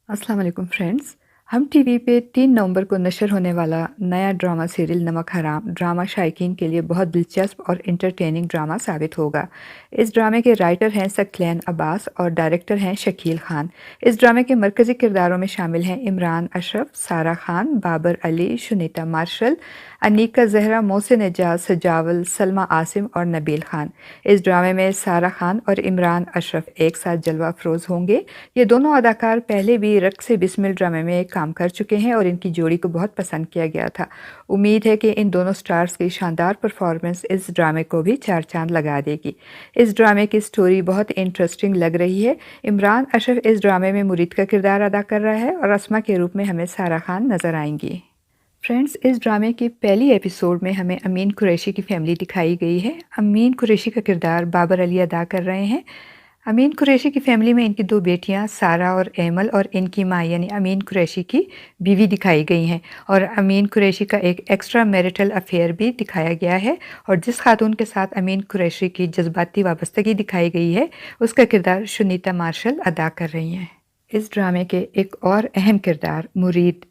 अस्सलाम वालेकुम फ्रेंड्स। हम टीवी पे 3 नवंबर को नशर होने वाला नया ड्रामा सीरियल नमक हराम ड्रामा शायकीन के लिए बहुत दिलचस्प और इंटरटेनिंग ड्रामा साबित होगा। इस ड्रामे के राइटर हैं सकलैन अब्बास और डायरेक्टर हैं शकील खान। इस ड्रामे के मरकज़ी किरदारों में शामिल हैं इमरान अशरफ, सारा खान, बाबर अली, शुनीता मार्शल, अनीका ज़हरा, मोहसिन एजाज, सजावल, सलमा आसिम और नबील खान। इस ड्रामे में सारा खान और इमरान अशरफ एक साथ जलवा अफरोज़ होंगे। ये दोनों अदाकार पहले भी रक़्स बिस्मिल ड्रामे में काम कर चुके हैं और इनकी जोड़ी को बहुत पसंद किया गया था। उम्मीद है कि इन दोनों स्टार्स की शानदार परफॉर्मेंस इस ड्रामे को भी चार चांद लगा देगी। इस ड्रामे की स्टोरी बहुत इंटरेस्टिंग लग रही है। इमरान अशरफ इस ड्रामे में मुरीद का किरदार अदा कर रहा है और अस्मा के रूप में हमें सारा खान नज़र आएंगी। फ्रेंड्स, इस ड्रामे की पहली एपिसोड में हमें अमीन कुरैशी की फैमिली दिखाई गई है। अमीन कुरैशी का किरदार बाबर अली अदा कर रहे हैं। अमीन कुरैशी की फैमिली में इनकी दो बेटियां सारा और एमल और इनकी माँ यानी अमीन कुरैशी की बीवी दिखाई गई हैं और अमीन कुरैशी का एक एक्स्ट्रा मैरिटल अफेयर भी दिखाया गया है और जिस खातून के साथ अमीन कुरैशी की जज्बाती वाबस्तगी दिखाई गई है उसका किरदार शुनीता मार्शल अदा कर रही हैं। इस ड्रामे के एक और अहम किरदार मुरीद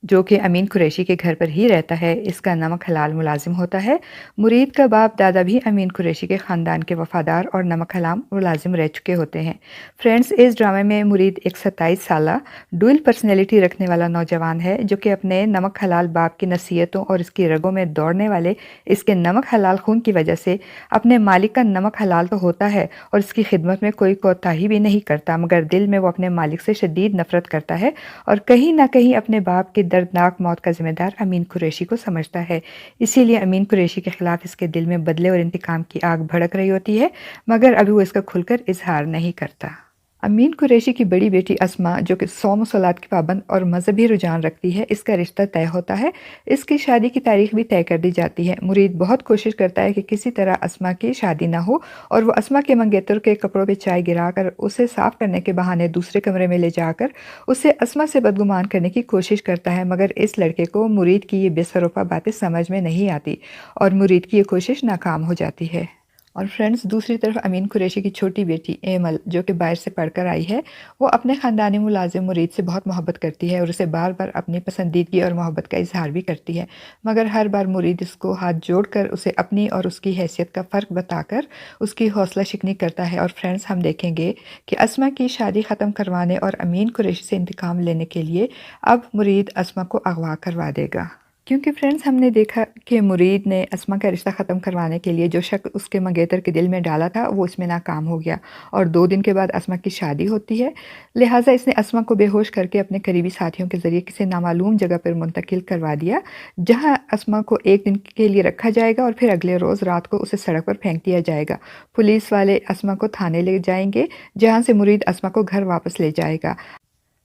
जो कि अमीन कुरैशी के घर पर ही रहता है, इसका नमक हलाल मुलाजिम होता है। मुरीद का बाप दादा भी अमीन कुरैशी के ख़ानदान के वफ़ादार और नमक हलाल मुलाजिम रह चुके होते हैं। फ्रेंड्स, इस ड्रामे में मुरीद एक 27 साला डुअल पर्सनैलिटी रखने वाला नौजवान है जो कि अपने नमक हलाल बाप की नसीहतों और इसकी रगों में दौड़ने वाले इसके नमक हलाल खून की वजह से अपने मालिक का नमक हलाल तो होता है और इसकी खिदमत में कोई कोताही भी नहीं करता, मगर दिल में वो अपने मालिक से शदीद नफ़रत करता है और कहीं ना कहीं अपने बाप की दर्दनाक मौत का जिम्मेदार अमीन कुरैशी को समझता है। इसीलिए अमीन कुरैशी के खिलाफ इसके दिल में बदले और इंतकाम की आग भड़क रही होती है, मगर अभी वो इसका खुलकर इजहार नहीं करता। अमीन कुरैशी की बड़ी बेटी अस्मा जो कि सौम व सलात की पाबंद और मजहबी रुझान रखती है, इसका रिश्ता तय होता है। इसकी शादी की तारीख भी तय कर दी जाती है। मुरीद बहुत कोशिश करता है कि किसी तरह अस्मा की शादी ना हो और वो अस्मा के मंगेतर के कपड़ों पे चाय गिराकर उसे साफ करने के बहाने दूसरे कमरे में ले जाकर उसे अस्मा से बदगुमान करने की कोशिश करता है, मगर इस लड़के को मुरीद की ये बेसरोपा बातें समझ में नहीं आती और मुरीद की ये कोशिश नाकाम हो जाती है। और फ्रेंड्स, दूसरी तरफ अमीन कुरैशी की छोटी बेटी एमल जो कि बाहर से पढ़कर आई है, वो अपने ख़ानदानी मुलाजिम मुरीद से बहुत मोहब्बत करती है और उसे बार बार अपनी पसंदीदगी और मोहब्बत का इजहार भी करती है, मगर हर बार मुरीद इसको हाथ जोड़कर उसे अपनी और उसकी हैसियत का फ़र्क बताकर उसकी हौसला शिकनी करता है। और फ्रेंड्स, हम देखेंगे कि अस्मा की शादी ख़त्म करवाने और अमीन कुरैशी से इंतकाम लेने के लिए अब मुरीद अस्मा को अगवा करवा देगा, क्योंकि फ्रेंड्स हमने देखा कि मुरीद ने अस्मा का रिश्ता ख़त्म करवाने के लिए जो शक उसके मंगेतर के दिल में डाला था वो इसमें नाकाम हो गया और 2 दिन के बाद अस्मा की शादी होती है। लिहाजा इसने अस्मा को बेहोश करके अपने करीबी साथियों के ज़रिए किसी नामालूम जगह पर मुंतकिल करवा दिया, जहां अस्मा को एक दिन के लिए रखा जाएगा और फिर अगले रोज़ रात को उसे सड़क पर फेंक दिया जाएगा। पुलिस वाले अस्मा को थाने ले जाएंगे जहाँ से मुरीद अस्मा को घर वापस ले जाएगा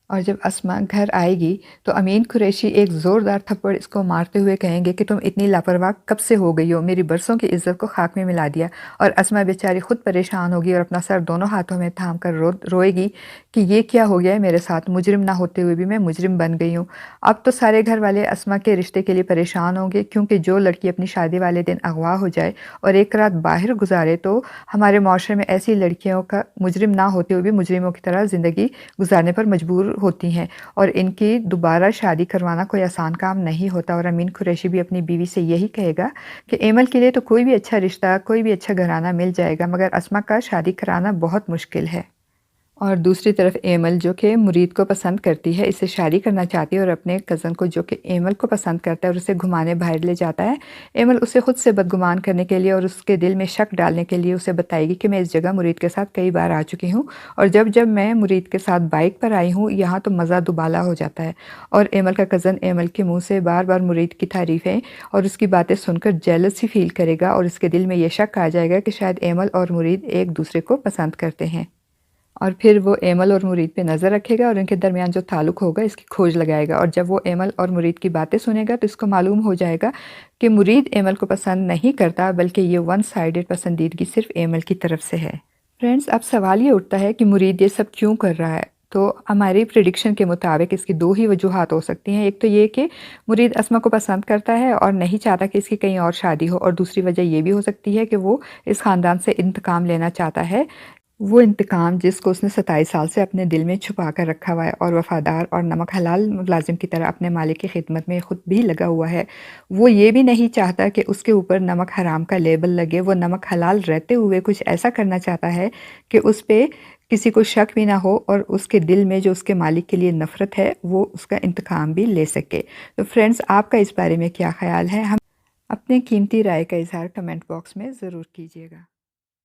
और जब अस्मा घर आएगी तो अमीन कुरैशी एक ज़ोरदार थप्पड़ इसको मारते हुए कहेंगे कि तुम इतनी लापरवाह कब से हो गई हो, मेरी बरसों की इज्जत को खाक में मिला दिया। और अस्मा बेचारी खुद परेशान होगी और अपना सर दोनों हाथों में थाम कर रोएगी कि ये क्या हो गया है मेरे साथ, मुजरिम ना होते हुए भी मैं मुजरिम बन गई हूँ। अब तो सारे घर वाले अस्मा के रिश्ते के लिए परेशान होंगे, क्योंकि जो लड़की अपनी शादी वाले दिन अगवा हो जाए और एक रात बाहर गुजारे तो हमारे माशरे में ऐसी लड़कियों का मुजरिम ना होते हुए भी मुजरिमों की तरह ज़िंदगी गुजारने पर मजबूर होती हैं और इनकी दोबारा शादी करवाना कोई आसान काम नहीं होता। और अमीन कुरैशी भी अपनी बीवी से यही कहेगा कि एमल के लिए तो कोई भी अच्छा रिश्ता, कोई भी अच्छा घराना मिल जाएगा, मगर अस्मा का शादी कराना बहुत मुश्किल है। और दूसरी तरफ एमल जो कि मुरीद को पसंद करती है, इससे शादी करना चाहती है और अपने कज़न को जो कि एमल को पसंद करता है और उसे घुमाने बाहर ले जाता है। एमल उसे खुद से बदगुमान करने के लिए और उसके दिल में शक डालने के लिए उसे बताएगी कि मैं इस जगह मुरीद के साथ कई बार आ चुकी हूँ और जब जब मैं मुरीद के साथ बाइक पर आई हूँ यहाँ तो मज़ा दुबाला हो जाता है। और एमल का कज़न एमल के मुँह से बार बार मुरीद की तारीफ़ें और उसकी बातें सुनकर जेलसी फील करेगा और उसके दिल में यह शक आ जाएगा कि शायद एमल और मुरीद एक दूसरे को पसंद करते हैं और फिर वो एमल और मुरीद पे नज़र रखेगा और इनके दरमियान जो ताल्लुक़ होगा इसकी खोज लगाएगा। और जब वो एमल और मुरीद की बातें सुनेगा तो इसको मालूम हो जाएगा कि मुरीद एमल को पसंद नहीं करता, बल्कि ये वन साइडेड पसंदीदगी सिर्फ एमल की तरफ से है। फ्रेंड्स, अब सवाल ये उठता है कि मुरीद ये सब क्यों कर रहा है। तो हमारी प्रिडिक्शन के मुताबिक इसकी 2 ही वजूहात हो सकती हैं। एक तो ये कि मुरीद अस्मा को पसंद करता है और नहीं चाहता कि इसकी कहीं और शादी हो, और दूसरी वजह ये भी हो सकती है कि वो इस ख़ानदान से इंतकाम लेना चाहता है وہ انتقام جس کو اس نے 27 سال سے اپنے دل میں چھپا کر رکھا ہوا ہے اور وفادار اور نمک حلال ملازم کی طرح اپنے مالک کی خدمت میں خود بھی لگا ہوا ہے، وہ یہ بھی نہیں چاہتا کہ اس کے اوپر نمک حرام کا لیبل لگے۔ وہ نمک حلال رہتے ہوئے کچھ ایسا کرنا چاہتا ہے کہ اس پہ کسی کو شک بھی نہ ہو اور اس کے دل میں جو اس کے مالک کے لیے نفرت ہے وہ اس کا انتقام بھی لے سکے۔ تو فرینڈز، آپ کا اس بارے میں کیا خیال ہے؟ ہم اپنے قیمتی رائے کا اظہار کمنٹ باکس میں ضرور کیجیے گا۔